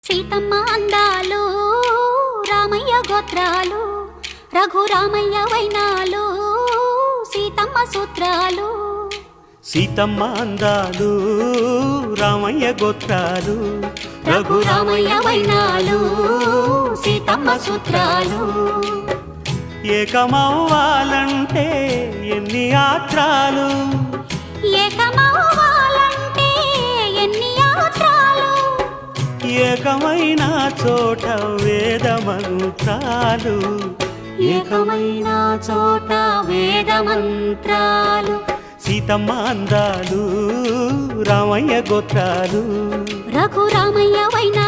సీతమ్మ అందాలు రామయ్య గోత్రాలు రఘురామయ్య వైనాలు సీతమ్మ సూత్రాలు. సీతమ్మ అందాలు రామయ్య గోత్రాలు రఘురామయ్య వైనాలు సీతమ్మ సూత్రాలు. ఏకమవ్వాలంటే ఎన్ని యాత్రాలు ఏకమవ్వాలంటే ఎన్ని యాత్రాలు. ఏకమైన చోట వేద మంత్రాలు ఏకమైన చోట వేద మంత్రాలు. సీతమ్మ అందాలు రామయ్య గోత్రాలు రఘురామయ్య వైనాలు